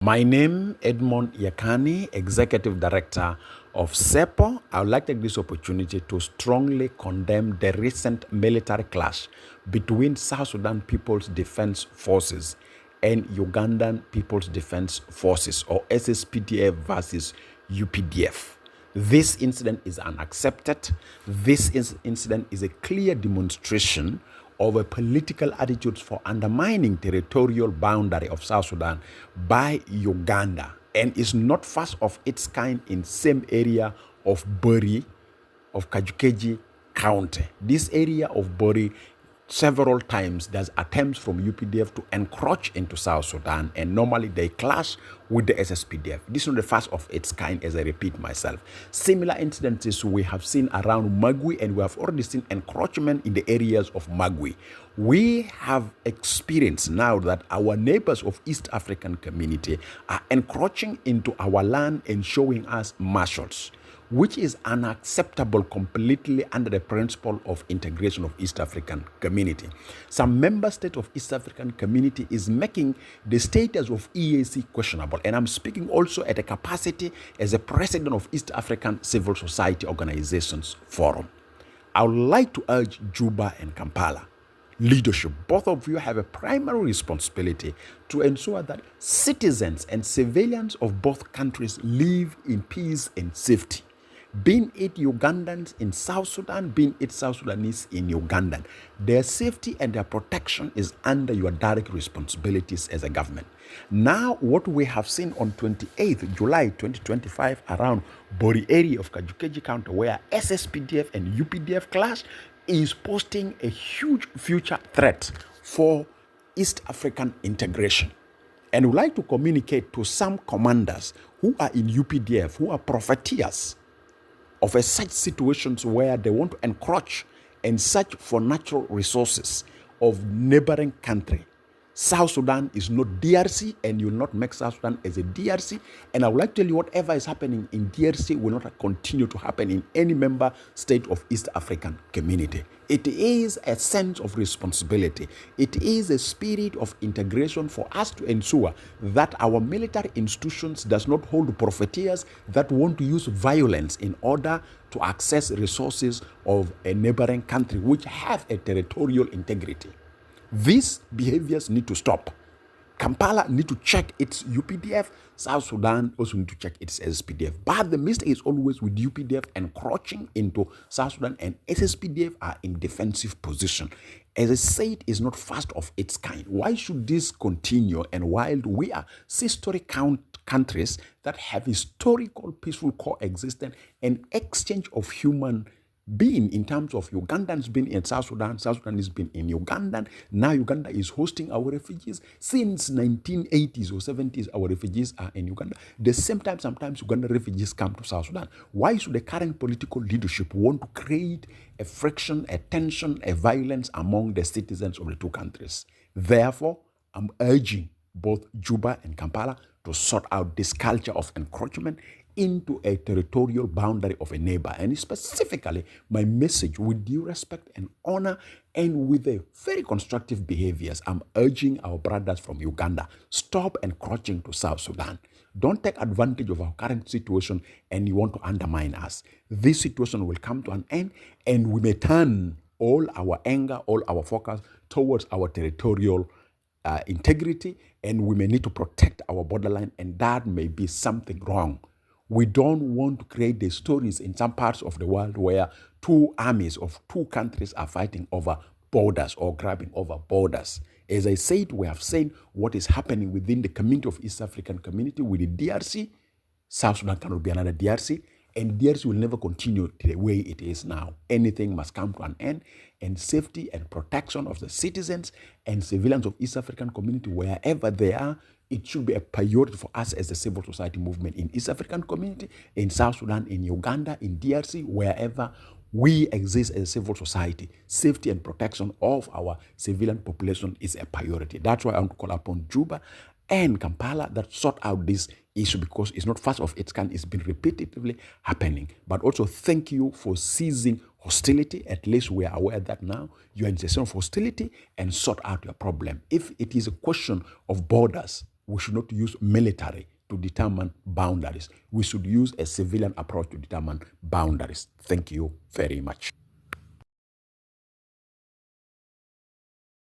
My name Edmund Yakani, Executive Director of SEPO. I would like to take this opportunity to strongly condemn the recent military clash between South Sudan People's Defense Forces and Ugandan People's Defense Forces, or SSPDF versus UPDF. This incident is unaccepted. This incident is a clear demonstration of a political attitude for undermining territorial boundary of South Sudan by Uganda, and is not first of its kind in same area of Bori, of Kejo-Keji County. This area of Bori, several times there's attempts from UPDF to encroach into South Sudan, and normally they clash with the SSPDF. This is not the first of its kind, as I repeat myself. Similar incidences we have seen around Magui, and we have already seen encroachment in the areas of Magui. We have experienced now that our neighbors of East African community are encroaching into our land and showing us marshals, which is unacceptable completely under the principle of integration of East African community. Some member state of East African community is making the status of EAC questionable. And I'm speaking also at a capacity as a president of East African Civil Society Organizations Forum. I would like to urge Juba and Kampala leadership. Both of you have a primary responsibility to ensure that citizens and civilians of both countries live in peace and safety. Being it Ugandans in South Sudan, being it South Sudanese in Uganda, their safety and their protection is under your direct responsibilities as a government. Now, what we have seen on 28th July 2025 around Bori area of Kejo-Keji County, where SSPDF and UPDF clash, is posting a huge future threat for East African integration. And we would like to communicate to some commanders who are in UPDF, who are profiteers of such situations where they want to encroach and search for natural resources of neighboring country. South Sudan is not DRC, and you will not make South Sudan as a DRC. And I would like to tell you, whatever is happening in DRC will not continue to happen in any member state of East African community. It is a sense of responsibility. It is a spirit of integration for us to ensure that our military institutions does not hold profiteers that want to use violence in order to access resources of a neighboring country which have a territorial integrity. These behaviors need to stop. Kampala need to check its UPDF. South Sudan also need to check its SSPDF. But the mistake is always with UPDF encroaching into South Sudan, and SSPDF are in defensive position. As I said, is not first of its kind. Why should this continue? And while we are sister countries that have historical peaceful coexistence and exchange of human being, in terms of Ugandans being in South Sudan, South Sudan has been in Uganda. Now Uganda is hosting our refugees. Since 1980s or 70s, our refugees are in Uganda. The same time, sometimes Uganda refugees come to South Sudan. Why should the current political leadership want to create a friction, a tension, a violence among the citizens of the two countries? Therefore, I'm urging both Juba and Kampala to sort out this culture of encroachment into a territorial boundary of a neighbor. And specifically, my message, with due respect and honor and with a very constructive behaviors, I'm urging our brothers from Uganda, stop encroaching to South Sudan. Don't take advantage of our current situation and you want to undermine us. This situation will come to an end, and we may turn all our anger, all our focus towards our territorial integrity, and we may need to protect our borderline, and that may be something wrong. We don't want to create the stories in some parts of the world where two armies of two countries are fighting over borders or grabbing over borders. As I said, we have seen what is happening within the community of East African community with the DRC. South Sudan cannot be another DRC, and DRC will never continue the way it is now. Anything must come to an end, and safety and protection of the citizens and civilians of East African community, wherever they are, it should be a priority for us as a civil society movement in East African community, in South Sudan, in Uganda, in DRC, wherever we exist as a civil society. Safety and protection of our civilian population is a priority. That's why I want to call upon Juba and Kampala that sort out this issue, because it's not first of its kind. It's been repetitively happening. But also thank you for ceasing hostility. At least we are aware that now you are in a situation of hostility, and sort out your problem. If it is a question of borders, we should not use military to determine boundaries. We should use a civilian approach to determine boundaries. Thank you very much.